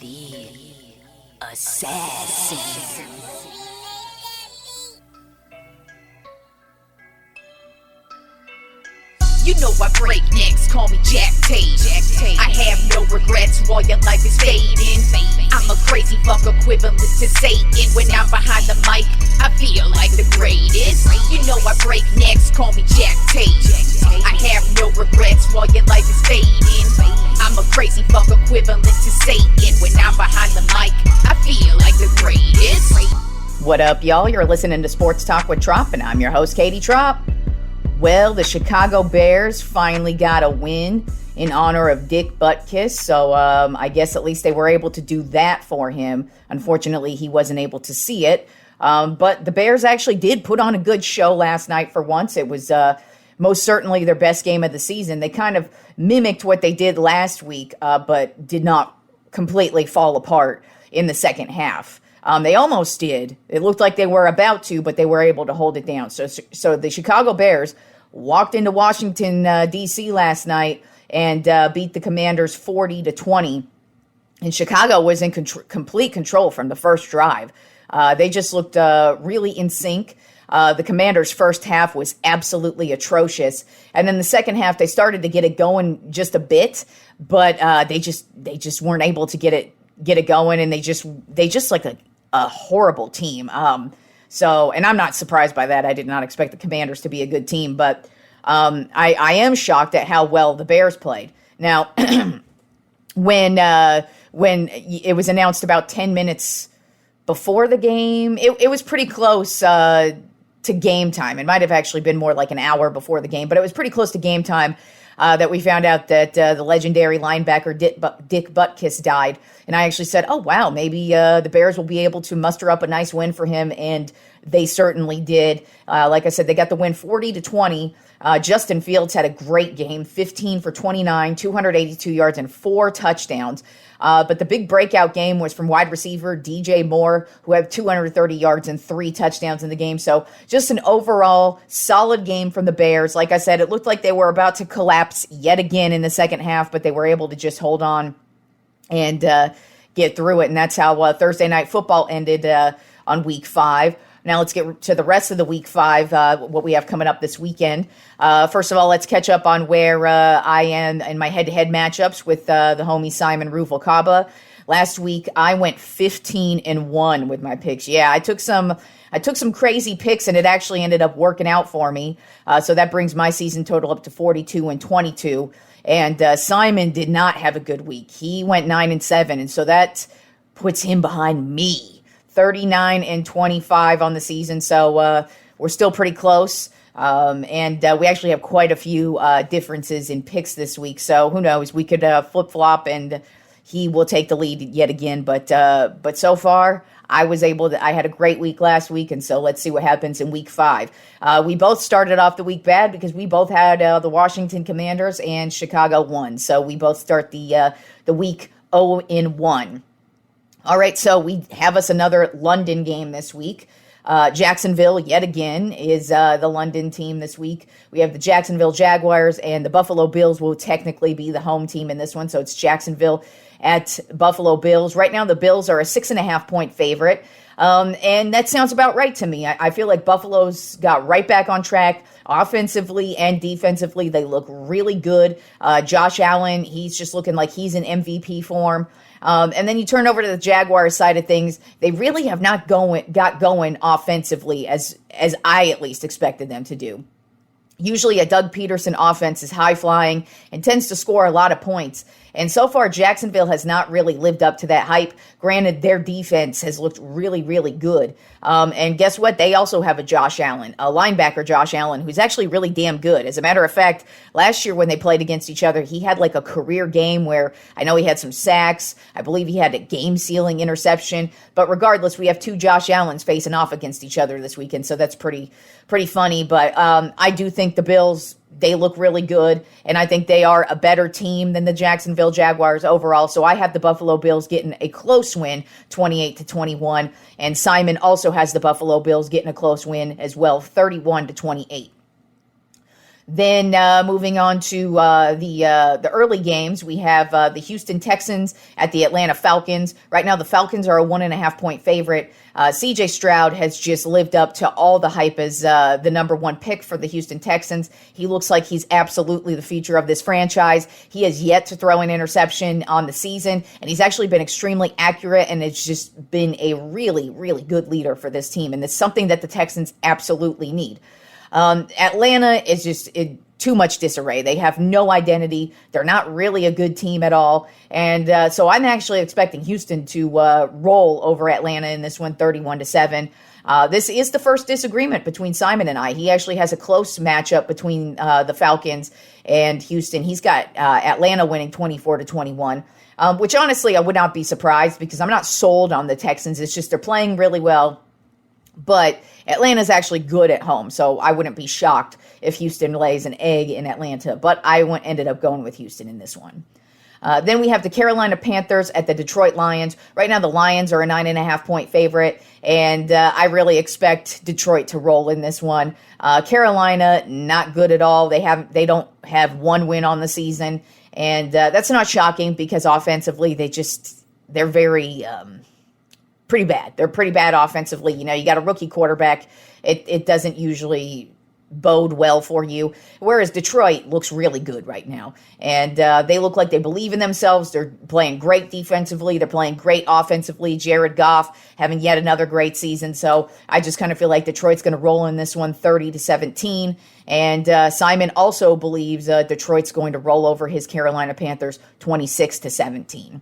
The assassin. You know I break necks, call me Jack Tate. I have no regrets while your life is fading. I'm a crazy fuck equivalent to Satan. When I'm behind the mic, I feel like the greatest. You know I break necks, call me Jack Tate. I have no regrets while your life is fading. I'm a crazy fuck equivalent to Satan. When I'm behind the mic, I feel like the greatest. What up, y'all? You're listening to Sports Talk with Tropp, and I'm your host, Katie Tropp. Well, the Chicago Bears finally got a win in honor of Dick Butkus, so I guess at least they were able to do that for him. Unfortunately, he wasn't able to see it, but the Bears actually did put on a good show last night for once. It was most certainly their best game of the season. They kind of mimicked what they did last week, but did not completely fall apart in the second half. They almost did. It looked like they were about to, but they were able to hold it down. So the Chicago Bears walked into Washington, D.C. last night and beat the Commanders 40-20. And Chicago was in complete control from the first drive. They just looked really in sync. The Commanders' first half was absolutely atrocious. And then the second half, they started to get it going just a bit, but they just weren't able to get it going, and they just like a horrible team. And I'm not surprised by that. I did not expect the Commanders to be a good team, but I am shocked at how well the Bears played. Now, when it was announced about 10 minutes before the game, it was pretty close to game time. It might have actually been more like an hour before the game, but it was pretty close to game time that we found out that the legendary linebacker Dick Butkus died. And I actually said, oh, wow, maybe the Bears will be able to muster up a nice win for him, and they certainly did. Like I said, they got the win 40-20. Justin Fields had a great game, 15 for 29, 282 yards, and 4 touchdowns. But the big breakout game was from wide receiver DJ Moore, who had 230 yards and 3 touchdowns in the game. So just an overall solid game from the Bears. Like I said, it looked like they were about to collapse yet again in the second half, but they were able to just hold on and get through it. And that's how Thursday Night Football ended on Week 5. Now let's get to the rest of the Week 5, what we have coming up this weekend. First of all, let's catch up on where I am in my head-to-head matchups with the homie Simon Ruvalcaba. Last week, I went 15-1 with my picks. Yeah, I took some crazy picks, and it actually ended up working out for me. So that brings my season total up to 42-22. And Simon did not have a good week. He went 9-7, and so that puts him behind me, 39-25 on the season. So we're still pretty close. And we actually have quite a few differences in picks this week. So who knows? We could flip-flop, and he will take the lead yet again. But so far, I had a great week last week, and so let's see what happens in Week 5. We both started off the week bad because we both had the Washington Commanders, and Chicago won. So we both start the week 0-1. All right, so we have us another London game this week. Jacksonville, yet again, is the London team this week. We have the Jacksonville Jaguars, and the Buffalo Bills will technically be the home team in this one. So it's Jacksonville at Buffalo Bills. Right now, the Bills are a 6.5-point favorite. And that sounds about right to me. I feel like Buffalo's got right back on track offensively and defensively. They look really good. Josh Allen, he's just looking like he's in MVP form. And then you turn over to the Jaguars side of things. They really have not got going offensively as I at least expected them to do. Usually a Doug Peterson offense is high-flying and tends to score a lot of points. And so far, Jacksonville has not really lived up to that hype. Granted, their defense has looked really, really good. And guess what? They also have a linebacker Josh Allen, who's actually really damn good. As a matter of fact, last year when they played against each other, he had like a career game where I know he had some sacks. I believe he had a game-sealing interception. But regardless, we have 2 Josh Allens facing off against each other this weekend, so that's pretty funny. But I do think the Bills, they look really good, and I think they are a better team than the Jacksonville Jaguars overall. So I have the Buffalo Bills getting a close win, 28-21, and Simon also has the Buffalo Bills getting a close win as well, 31-28. Then moving on to the early games, we have the Houston Texans at the Atlanta Falcons. Right now, the Falcons are a 1.5-point favorite. C.J. Stroud has just lived up to all the hype as the number one pick for the Houston Texans. He looks like he's absolutely the future of this franchise. He has yet to throw an interception on the season, and he's actually been extremely accurate, and it's just been a really, really good leader for this team, and it's something that the Texans absolutely need. Atlanta is just too much disarray. They have no identity. They're not really a good team at all. And so I'm actually expecting Houston to roll over Atlanta in this one, 31-7. This is the first disagreement between Simon and I. He actually has a close matchup between the Falcons and Houston. He's got Atlanta winning 24-21. Which honestly, I would not be surprised because I'm not sold on the Texans. It's just they're playing really well. But Atlanta's actually good at home, so I wouldn't be shocked if Houston lays an egg in Atlanta. But I ended up going with Houston in this one. Then we have the Carolina Panthers at the Detroit Lions. Right now, the Lions are a 9.5-point favorite, and I really expect Detroit to roll in this one. Carolina, not good at all. They don't have one win on the season, and that's not shocking because offensively, they're very pretty bad. They're pretty bad offensively. You know, you got a rookie quarterback. It doesn't usually bode well for you. Whereas Detroit looks really good right now. And they look like they believe in themselves. They're playing great defensively. They're playing great offensively. Jared Goff having yet another great season. So I just kind of feel like Detroit's going to roll in this one 30-17. And Simon also believes Detroit's going to roll over his Carolina Panthers 26-17.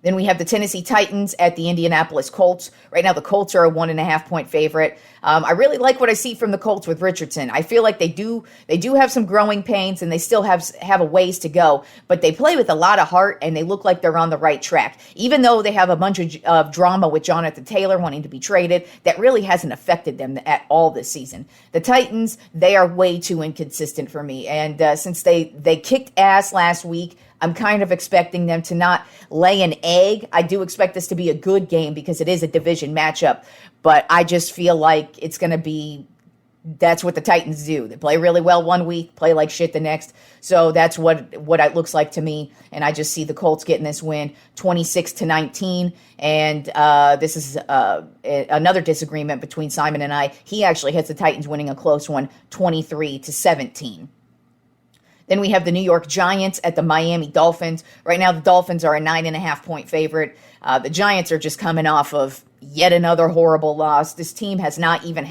Then we have the Tennessee Titans at the Indianapolis Colts. Right now, the Colts are a 1.5-point favorite. I really like what I see from the Colts with Richardson. I feel like they do have some growing pains, and they still have a ways to go. But they play with a lot of heart, and they look like they're on the right track. Even though they have a bunch of drama with Jonathan Taylor wanting to be traded, that really hasn't affected them at all this season. The Titans, they are way too inconsistent for me. And since they kicked ass last week, I'm kind of expecting them to not lay an egg. I do expect this to be a good game because it is a division matchup, but I just feel like it's going to be, that's what the Titans do. They play really well one week, play like shit the next. So that's what it looks like to me, and I just see the Colts getting this win 26-19, and this is another disagreement between Simon and I. He actually has the Titans winning a close one, 23-17. Then we have the New York Giants at the Miami Dolphins. Right now, the Dolphins are a 9.5-point favorite. The Giants are just coming off of yet another horrible loss. This team has not even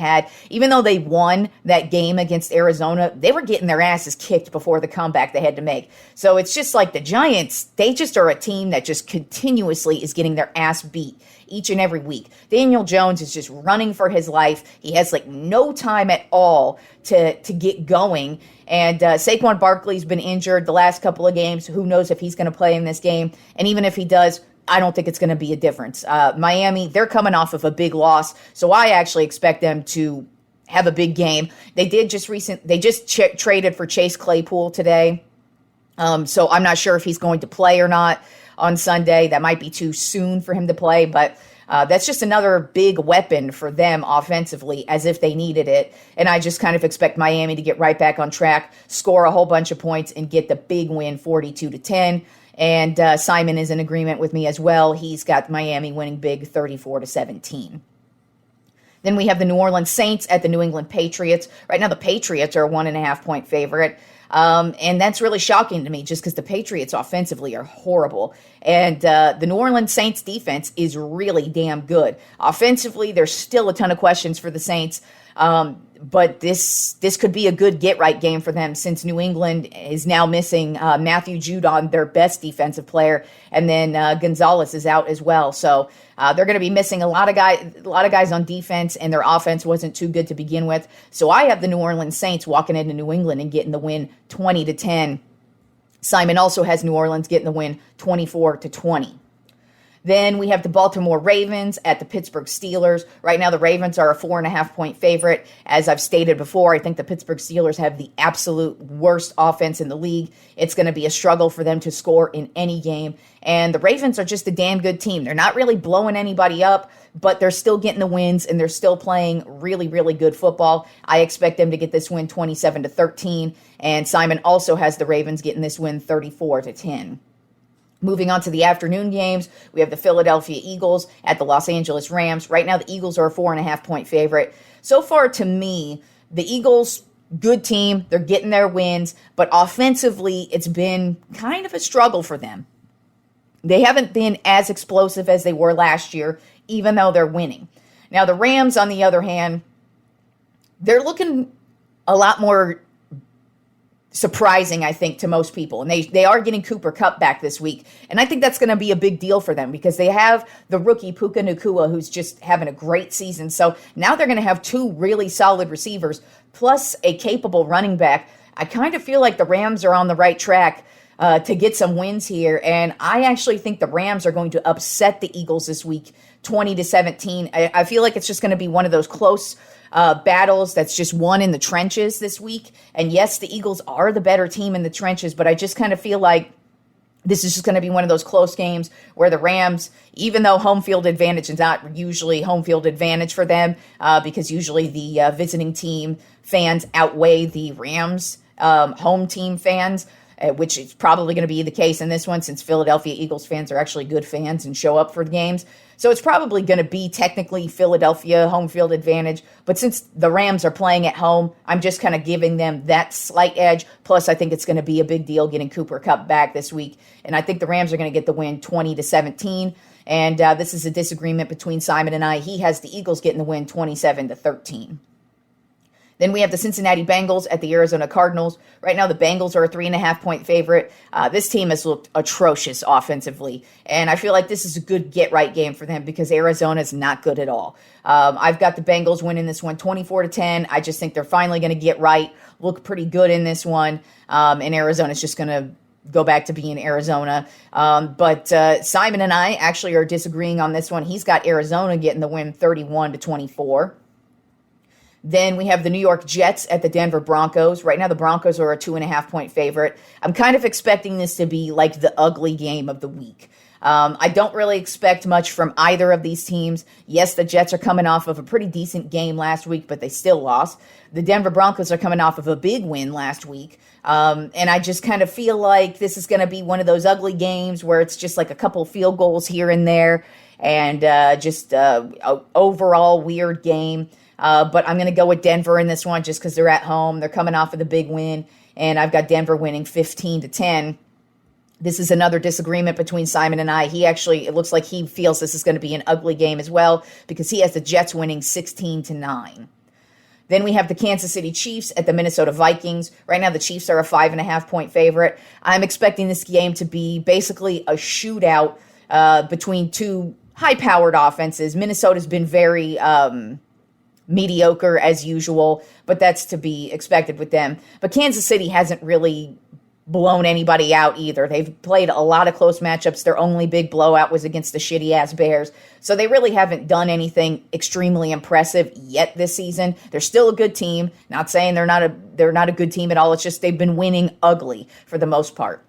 though they won that game against Arizona, they were getting their asses kicked before the comeback they had to make. So it's just like the Giants, they just are a team that just continuously is getting their ass beat each and every week. Daniel Jones is just running for his life. He has like no time at all to get going. And Saquon Barkley's been injured the last couple of games. Who knows if he's going to play in this game? And even if he does, I don't think it's going to be a difference. Miami, they're coming off of a big loss, so I actually expect them to have a big game. They just traded for Chase Claypool today, so I'm not sure if he's going to play or not on Sunday. That might be too soon for him to play, but that's just another big weapon for them offensively, as if they needed it. And I just kind of expect Miami to get right back on track, score a whole bunch of points, and get the big win 42-10. And Simon is in agreement with me as well. He's got Miami winning big 34-17. Then we have the New Orleans Saints at the New England Patriots. Right now, the Patriots are a 1.5-point favorite. And that's really shocking to me just because the Patriots offensively are horrible. And the New Orleans Saints defense is really damn good. Offensively, there's still a ton of questions for the Saints. But this could be a good get-right game for them since New England is now missing Matthew Judon, their best defensive player, and then Gonzalez is out as well. So they're going to be missing a lot of guys on defense, and their offense wasn't too good to begin with. So I have the New Orleans Saints walking into New England and getting the win 20-10. Simon also has New Orleans getting the win 24-20. Then we have the Baltimore Ravens at the Pittsburgh Steelers. Right now, the Ravens are a 4.5-point favorite. As I've stated before, I think the Pittsburgh Steelers have the absolute worst offense in the league. It's going to be a struggle for them to score in any game. And the Ravens are just a damn good team. They're not really blowing anybody up, but they're still getting the wins, and they're still playing really, really good football. I expect them to get this win 27-13, and Simon also has the Ravens getting this win 34-10. Moving on to the afternoon games, we have the Philadelphia Eagles at the Los Angeles Rams. Right now, the Eagles are a 4.5-point favorite. So far, to me, the Eagles, good team. They're getting their wins, but offensively, it's been kind of a struggle for them. They haven't been as explosive as they were last year, even though they're winning. Now, the Rams, on the other hand, they're looking a lot more surprising, I think, to most people. And they are getting Cooper Kupp back this week. And I think that's going to be a big deal for them because they have the rookie Puka Nacua, who's just having a great season. So now they're going to have two really solid receivers plus a capable running back. I kind of feel like the Rams are on the right track to get some wins here. And I actually think the Rams are going to upset the Eagles this week, 20-17. I feel like it's just going to be one of those close battles that's just won in the trenches this week. And yes, the Eagles are the better team in the trenches, but I just kind of feel like this is just going to be one of those close games where the Rams, even though home field advantage is not usually home field advantage for them, because usually the visiting team fans outweigh the Rams home team fans, which is probably going to be the case in this one since Philadelphia Eagles fans are actually good fans and show up for the games. So it's probably going to be technically Philadelphia home field advantage. But since the Rams are playing at home, I'm just kind of giving them that slight edge. Plus, I think it's going to be a big deal getting Cooper Kupp back this week. And I think the Rams are going to get the win 20-17. And this is a disagreement between Simon and I. He has the Eagles getting the win 27-13. Then we have the Cincinnati Bengals at the Arizona Cardinals. Right now, the Bengals are a 3.5-point favorite. This team has looked atrocious offensively, and I feel like this is a good get-right game for them because Arizona is not good at all. I've got the Bengals winning this one 24-10. I just think they're finally going to get right, look pretty good in this one, and Arizona's just going to go back to being Arizona. But Simon and I actually are disagreeing on this one. He's got Arizona getting the win 31-24. Then we have the New York Jets at the Denver Broncos. Right now, the Broncos are a 2.5-point favorite. I'm kind of expecting this to be like the ugly game of the week. I don't really expect much from either of these teams. Yes, the Jets are coming off of a pretty decent game last week, but they still lost. The Denver Broncos are coming off of a big win last week. And I just kind of feel like this is going to be one of those ugly games where it's just like a couple field goals here and there and just an overall weird game. But I'm going to go with Denver in this one just because they're at home. They're coming off of the big win, and I've got Denver winning 15-10. This is another disagreement between Simon and I. It looks like he feels this is going to be an ugly game as well because he has the Jets winning 16-9. Then we have the Kansas City Chiefs at the Minnesota Vikings. Right now, the Chiefs are a 5.5-point favorite. I'm expecting this game to be basically a shootout between two high-powered offenses. Minnesota's been very mediocre as usual, but that's to be expected with them. But Kansas City hasn't really blown anybody out either. They've played a lot of close matchups. Their only big blowout was against the shitty-ass Bears. So they really haven't done anything extremely impressive yet this season. They're still a good team. Not saying they're not a good team at all. It's just they've been winning ugly for the most part.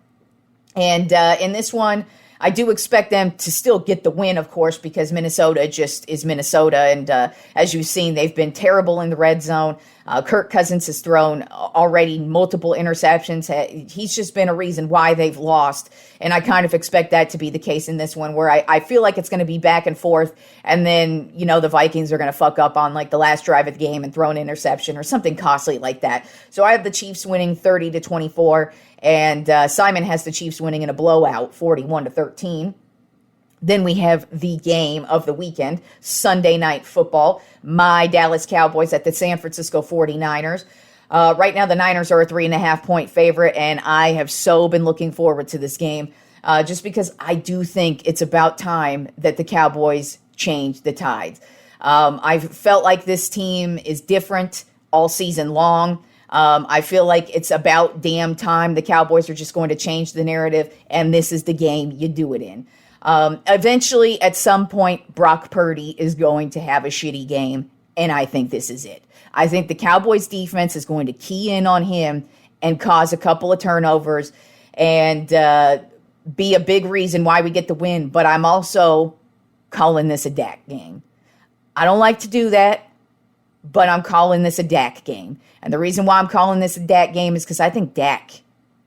And in this one, I do expect them to still get the win, of course, because Minnesota just is Minnesota. And as you've seen, they've been terrible in the red zone. Kirk Cousins has thrown already multiple interceptions. He's just been a reason why they've lost. And I kind of expect that to be the case in this one, where I feel like it's going to be back and forth. And then, the Vikings are going to fuck up on like the last drive of the game and throw an interception or something costly like that. So I have the Chiefs winning 30-24. And Simon has the Chiefs winning in a blowout, 41-13. Then we have the game of the weekend, Sunday Night Football. My Dallas Cowboys at the San Francisco 49ers. Right now, the Niners are a 3.5-point favorite, and I have so been looking forward to this game just because I do think it's about time that the Cowboys change the tides. I've felt like this team is different all season long. I feel like it's about damn time the Cowboys are just going to change the narrative, and this is the game you do it in. Eventually, at some point, Brock Purdy is going to have a shitty game, and I think this is it. I think the Cowboys defense is going to key in on him and cause a couple of turnovers and be a big reason why we get the win. But I'm also calling this a Dak game. I don't like to do that, but I'm calling this a Dak game. And the reason why I'm calling this a Dak game is because I think Dak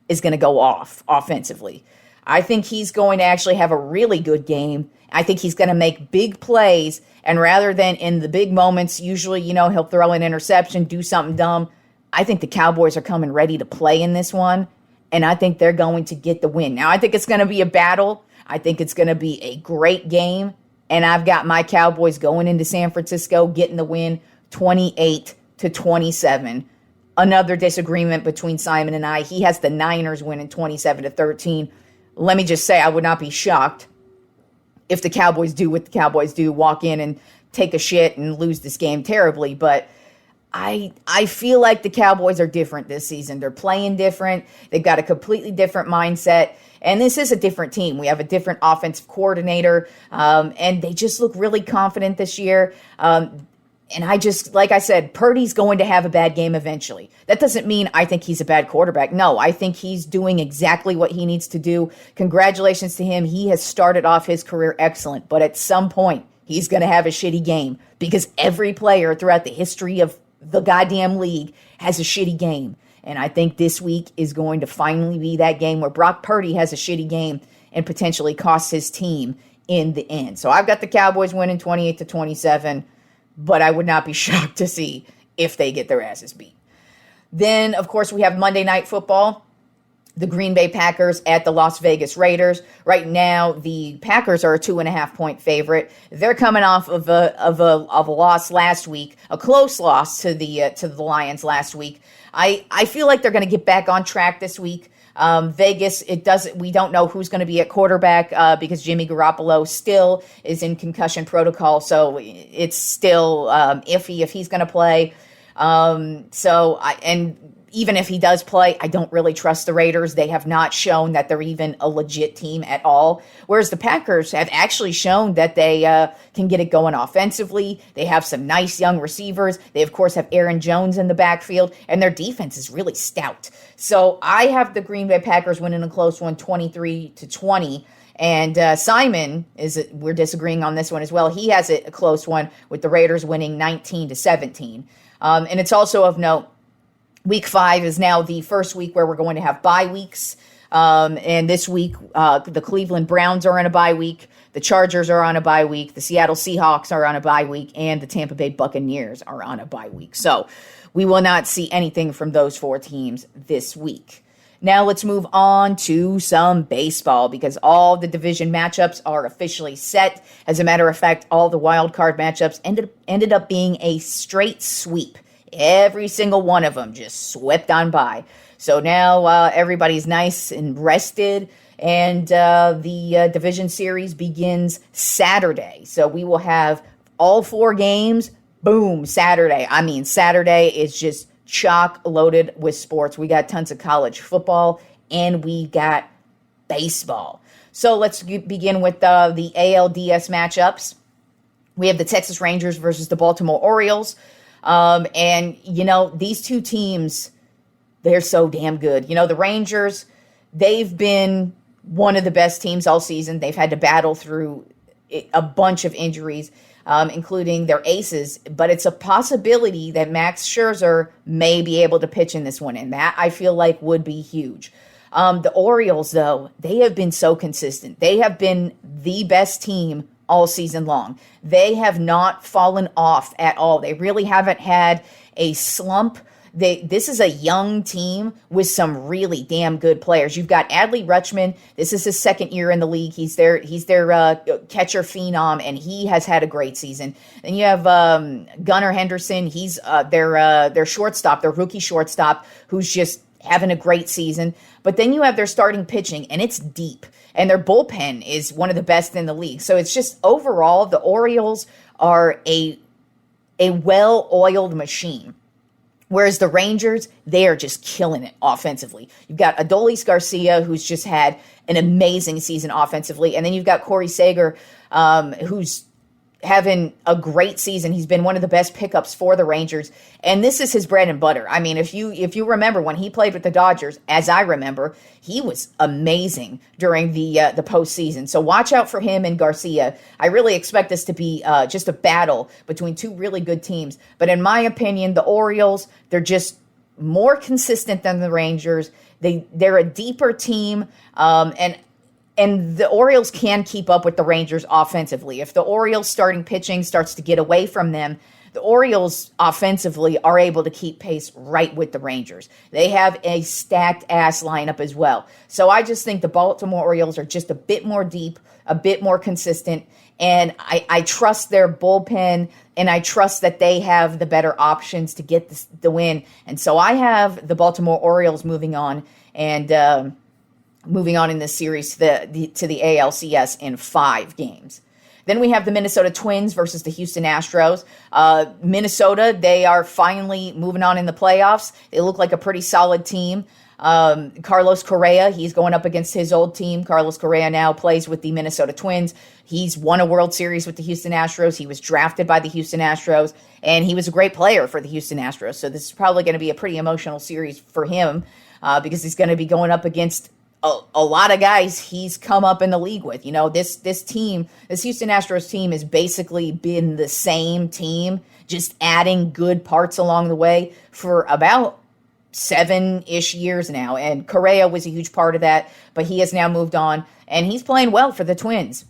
is going to go off offensively. I think he's going to actually have a really good game. I think he's going to make big plays. And rather than in the big moments, usually, he'll throw an interception, do something dumb. I think the Cowboys are coming ready to play in this one. And I think they're going to get the win. Now, I think it's going to be a battle. I think it's going to be a great game. And I've got my Cowboys going into San Francisco, getting the win 28-27. Another disagreement between Simon and I. He has the Niners winning 27-13. Let me just say, I would not be shocked if the Cowboys do what the Cowboys do, walk in and take a shit and lose this game terribly. But I feel like the Cowboys are different this season. They're playing different. They've got a completely different mindset. And this is a different team. We have a different offensive coordinator. And they just look really confident this year. And like I said, Purdy's going to have a bad game eventually. That doesn't mean I think he's a bad quarterback. No, I think he's doing exactly what he needs to do. Congratulations to him. He has started off his career excellent. But at some point, he's going to have a shitty game because every player throughout the history of the goddamn league has a shitty game. And I think this week is going to finally be that game where Brock Purdy has a shitty game and potentially costs his team in the end. So I've got the Cowboys winning 28-27. But I would not be shocked to see if they get their asses beat. Then, of course, we have Monday Night Football. The Green Bay Packers at the Las Vegas Raiders. Right now, the Packers are a 2.5-point favorite. They're coming off of a loss last week, a close loss to the Lions last week. I feel like they're going to get back on track this week. Vegas, we don't know who's going to be at quarterback because Jimmy Garoppolo still is in concussion protocol, so it's still iffy if he's going to play. And even if he does play, I don't really trust the Raiders. They have not shown that they're even a legit team at all. Whereas the Packers have actually shown that they can get it going offensively. They have some nice young receivers. They, of course, have Aaron Jones in the backfield, and their defense is really stout. So I have the Green Bay Packers winning a close one, 23-20. And Simon, we're disagreeing on this one as well. He has it a close one with the Raiders winning 19-17. And it's also of note, Week 5 is now the first week where we're going to have bye weeks. And this week, the Cleveland Browns are on a bye week. The Chargers are on a bye week. The Seattle Seahawks are on a bye week. And the Tampa Bay Buccaneers are on a bye week. So we will not see anything from those four teams this week. Now let's move on to some baseball because all the division matchups are officially set. As a matter of fact, all the wild card matchups ended up being a straight sweep. Every single one of them just swept on by. So now everybody's nice and rested, and the division series begins Saturday. So we will have all four games, boom, Saturday. I mean, Saturday is just chock loaded with sports. We got tons of college football, and we got baseball. So let's begin with the ALDS matchups. We have the Texas Rangers versus the Baltimore Orioles. And, these two teams, they're so damn good. The Rangers, they've been one of the best teams all season. They've had to battle through a bunch of injuries, including their aces. But it's a possibility that Max Scherzer may be able to pitch in this one. And that, I feel like, would be huge. The Orioles, though, they have been so consistent. They have been the best team all season long. They have not fallen off at all. They really haven't had a slump. This is a young team with some really damn good players. You've got Adley Rutschman. This is his second year in the league. He's their catcher phenom, and he has had a great season. Then you have Gunnar Henderson. He's their shortstop, their rookie shortstop, who's just having a great season. But then you have their starting pitching, and it's deep. And their bullpen is one of the best in the league. So it's just overall, the Orioles are a well-oiled machine. Whereas the Rangers, they are just killing it offensively. You've got Adolis Garcia, who's just had an amazing season offensively. And then you've got Corey Seager, who's having a great season. He's been one of the best pickups for the Rangers. And this is his bread and butter. I mean, if you remember when he played with the Dodgers, as I remember, he was amazing during the postseason. So watch out for him and Garcia. I really expect this to be just a battle between two really good teams. But in my opinion, the Orioles, they're just more consistent than the Rangers. They're a deeper team, and the Orioles can keep up with the Rangers offensively. If the Orioles starting pitching starts to get away from them, the Orioles offensively are able to keep pace right with the Rangers. They have a stacked ass lineup as well. So I just think the Baltimore Orioles are just a bit more deep, a bit more consistent, and I trust their bullpen, and I trust that they have the better options to get the win. And so I have the Baltimore Orioles moving on in this series to the ALCS in 5 games. Then we have the Minnesota Twins versus the Houston Astros. Minnesota, they are finally moving on in the playoffs. They look like a pretty solid team. Carlos Correa, he's going up against his old team. Carlos Correa now plays with the Minnesota Twins. He's won a World Series with the Houston Astros. He was drafted by the Houston Astros, and he was a great player for the Houston Astros. So this is probably going to be a pretty emotional series for him because he's going to be going up against a lot of guys he's come up in the league with. You know, this Houston Astros team has basically been the same team, just adding good parts along the way for about 7-ish years now. And Correa was a huge part of that, but he has now moved on, and he's playing well for the Twins.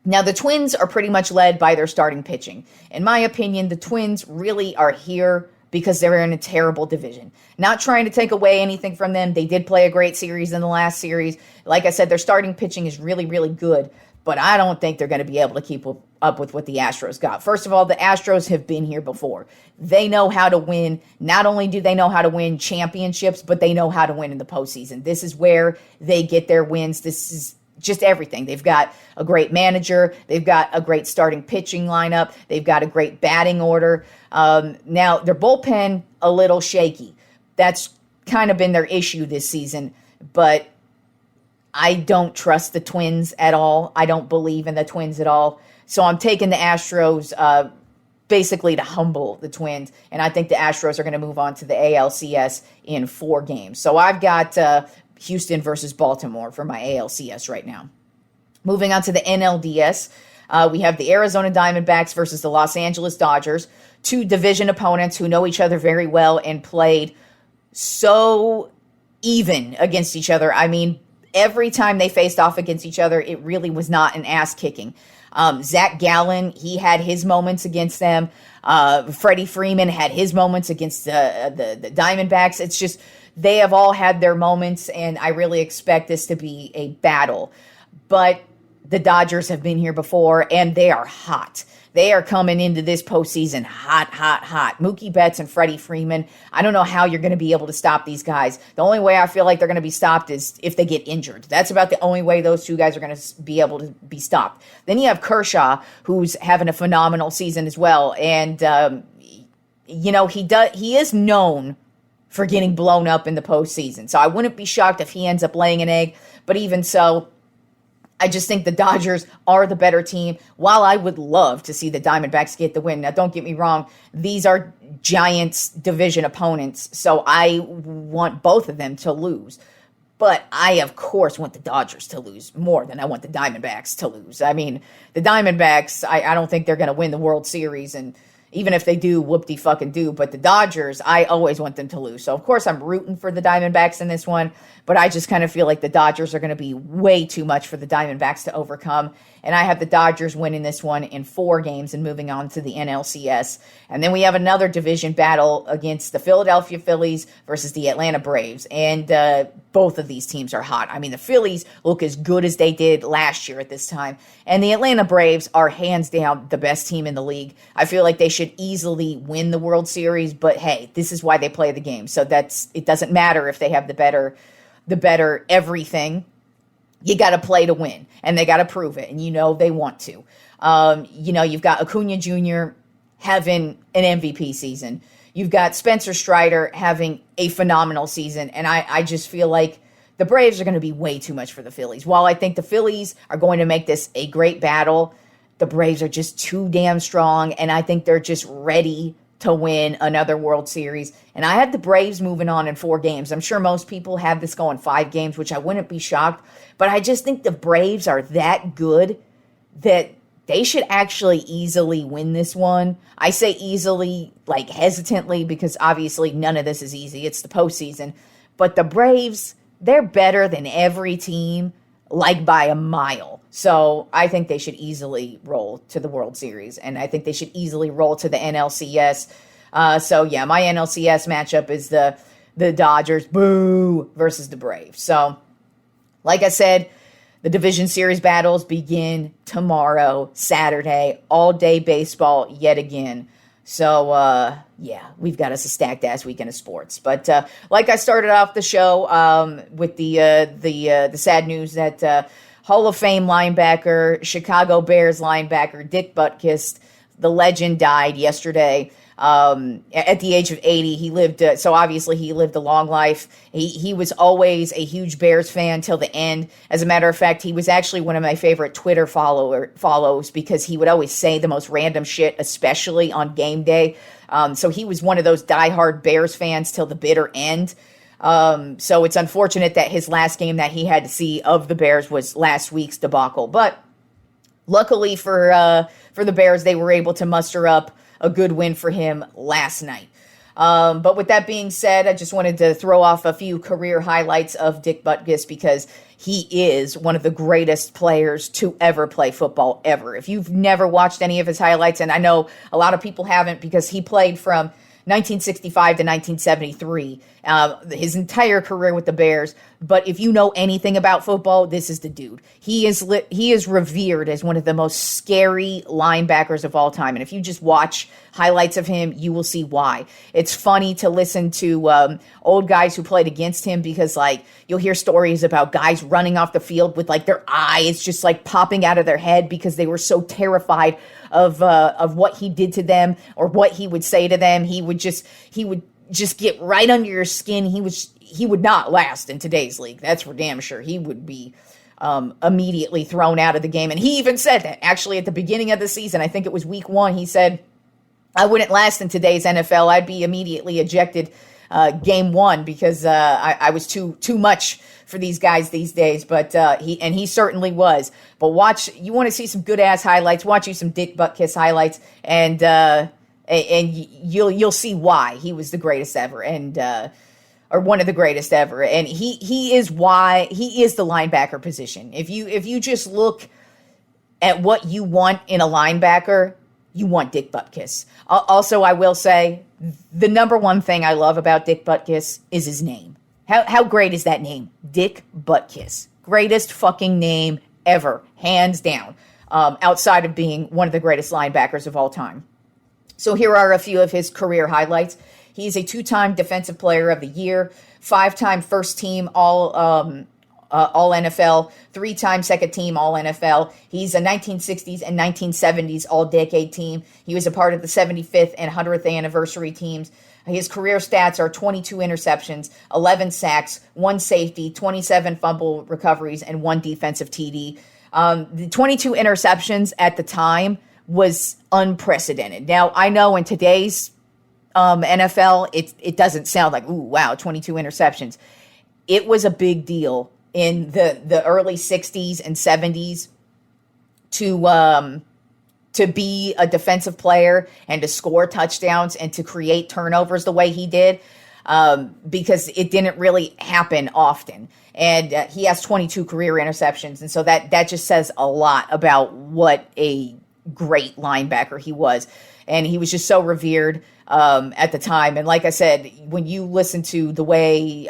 Now, the Twins are pretty much led by their starting pitching. In my opinion, the Twins really are here because they're in a terrible division. Not trying to take away anything from them. They did play a great series in the last series. Like I said, their starting pitching is really, really good, but I don't think they're going to be able to keep up with what the Astros got. First of all, the Astros have been here before. They know how to win. Not only do they know how to win championships, but they know how to win in the postseason. This is where they get their wins. This is just everything. They've got a great manager. They've got a great starting pitching lineup. They've got a great batting order. Now, their bullpen, a little shaky. That's kind of been their issue this season, but I don't trust the Twins at all. I don't believe in the Twins at all. So I'm taking the Astros basically to humble the Twins, and I think the Astros are going to move on to the ALCS in 4 games. So I've got Houston versus Baltimore for my ALCS right now. Moving on to the NLDS, we have the Arizona Diamondbacks versus the Los Angeles Dodgers, 2 division opponents who know each other very well and played so even against each other. I mean, every time they faced off against each other, it really was not an ass kicking. Zach Gallen, he had his moments against them. Freddie Freeman had his moments against the Diamondbacks. It's just, they have all had their moments, and I really expect this to be a battle. But the Dodgers have been here before, and they are hot. They are coming into this postseason hot, hot, hot. Mookie Betts and Freddie Freeman, I don't know how you're going to be able to stop these guys. The only way I feel like they're going to be stopped is if they get injured. That's about the only way those 2 guys are going to be able to be stopped. Then you have Kershaw, who's having a phenomenal season as well. And, he is known for getting blown up in the postseason. So I wouldn't be shocked if he ends up laying an egg. But even so, I just think the Dodgers are the better team. While I would love to see the Diamondbacks get the win. Now, don't get me wrong. These are Giants division opponents, so I want both of them to lose. But I, of course, want the Dodgers to lose more than I want the Diamondbacks to lose. I mean, the Diamondbacks, I don't think they're going to win the World Series, and even if they do, whoop-de-fucking-do. But the Dodgers, I always want them to lose. So, of course, I'm rooting for the Diamondbacks in this one. But I just kind of feel like the Dodgers are going to be way too much for the Diamondbacks to overcome. And I have the Dodgers winning this one in 4 games and moving on to the NLCS. And then we have another division battle against the Philadelphia Phillies versus the Atlanta Braves. And both of these teams are hot. I mean, the Phillies look as good as they did last year at this time. And the Atlanta Braves are hands down the best team in the league. I feel like they should easily win the World Series. But hey, this is why they play the game. So it doesn't matter if they have the better everything. You got to play to win, and they got to prove it, and they want to. You've got Acuna Jr. having an MVP season. You've got Spencer Strider having a phenomenal season, and I just feel like the Braves are going to be way too much for the Phillies. While I think the Phillies are going to make this a great battle, the Braves are just too damn strong, and I think they're just ready to win another World Series. And I had the Braves moving on in 4 games. I'm sure most people have this going 5 games, which I wouldn't be shocked. But I just think the Braves are that good that they should actually easily win this one. I say easily, like hesitantly, because obviously none of this is easy. It's the postseason. But the Braves, they're better than every team, like by a mile. So I think they should easily roll to the World Series, and I think they should easily roll to the NLCS. So yeah, my NLCS matchup is the Dodgers, boo, versus the Braves. So like I said, the division series battles begin tomorrow, Saturday, all day baseball yet again. So, yeah, we've got us a stacked-ass weekend of sports. But like I started off the show with the sad news that Hall of Fame linebacker, Chicago Bears linebacker Dick Butkus, the legend, died yesterday. At the age of 80, he lived, so obviously he lived a long life. He was always a huge Bears fan till the end. As a matter of fact, he was actually one of my favorite Twitter follows because he would always say the most random shit, especially on game day. So he was one of those diehard Bears fans till the bitter end. So it's unfortunate that his last game that he had to see of the Bears was last week's debacle. But luckily for the Bears, they were able to muster up a good win for him last night. But with that being said, I just wanted to throw off a few career highlights of Dick Butkus because he is one of the greatest players to ever play football ever. If you've never watched any of his highlights, and I know a lot of people haven't because he played from 1965 to 1973, his entire career with the Bears. But if you know anything about football, this is the dude. He is revered as one of the most scary linebackers of all time. And if you just watch highlights of him, you will see why. It's funny to listen to old guys who played against him because, like, you'll hear stories about guys running off the field with, like, their eyes just, like, popping out of their head because they were so terrified of what he did to them or what he would say to them. He would just get right under your skin. He would not last in today's league. That's for damn sure. He would be immediately thrown out of the game. And he even said that actually at the beginning of the season. I think it was week 1. He said, I wouldn't last in today's NFL. I'd be immediately ejected game 1 because I was too much for these guys these days. But he certainly was. But you want to see some good ass highlights? Watch you some Dick Butkus highlights, and you'll see why he was the greatest ever, or one of the greatest ever. And he is the linebacker position. If you just look at what you want in a linebacker, you want Dick Butkus. Also, I will say the number one thing I love about Dick Butkus is his name. How great is that name? Dick Butkus. Greatest fucking name ever, hands down, outside of being one of the greatest linebackers of all time. So here are a few of his career highlights. He's a 2-time Defensive Player of the Year, 5-time First Team All NFL, 3-time Second Team All NFL. He's a 1960s and 1970s All-Decade team. He was a part of the 75th and 100th anniversary teams. His career stats are 22 interceptions, 11 sacks, 1 safety, 27 fumble recoveries, and 1 defensive TD. The 22 interceptions at the time was unprecedented. Now, I know in today's NFL, it doesn't sound like, ooh, wow, 22 interceptions. It was a big deal in the early 60s and 70s to be a defensive player and to score touchdowns and to create turnovers the way he did, because it didn't really happen often. And he has 22 career interceptions. And so that just says a lot about what a great linebacker he was. And he was just so revered at the time. And like I said, when you listen to the way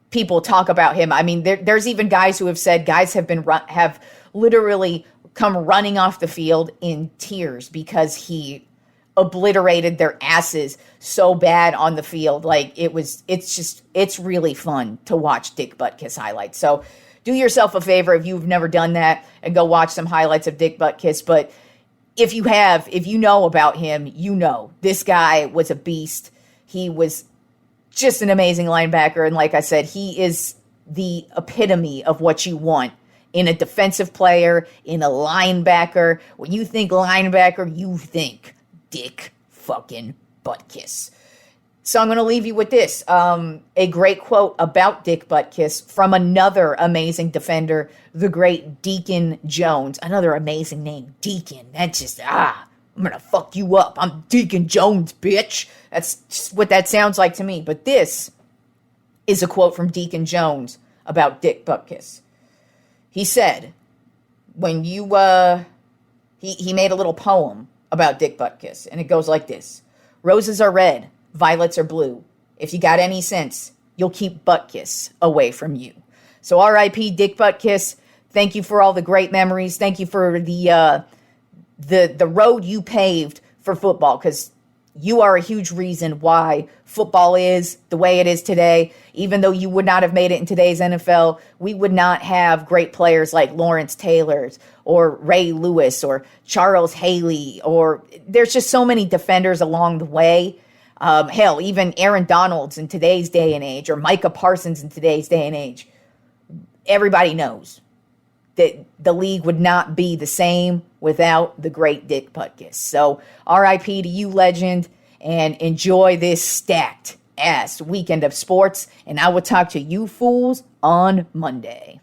people talk about him, I mean, there's even guys who have said guys have literally come running off the field in tears because he obliterated their asses so bad on the field. Like it's really fun to watch Dick Butkus highlights. So do yourself a favor if you've never done that and go watch some highlights of Dick Butkus. But if you know about him, you know this guy was a beast. He was just an amazing linebacker. And like I said, he is the epitome of what you want in a defensive player, in a linebacker. When you think linebacker, you think Dick fucking Butkus. So I'm going to leave you with this. A great quote about Dick Butkus from another amazing defender, the great Deacon Jones. Another amazing name, Deacon. That's just, I'm going to fuck you up. I'm Deacon Jones, bitch. That's just what that sounds like to me. But this is a quote from Deacon Jones about Dick Butkus. He said, when you, he made a little poem about Dick Butkus, and it goes like this. Roses are red, violets are blue. If you got any sense, you'll keep Butkus away from you. So RIP Dick Butkus, thank you for all the great memories. Thank you for the road you paved for football, because you are a huge reason why football is the way it is today. Even though you would not have made it in today's NFL, we would not have great players like Lawrence Taylor or Ray Lewis or Charles Haley, or there's just so many defenders along the way. Hell, even Aaron Donalds in today's day and age, or Micah Parsons in today's day and age. Everybody knows that the league would not be the same without the great Dick Butkus. So RIP to you, legend, and enjoy this stacked ass weekend of sports. And I will talk to you fools on Monday.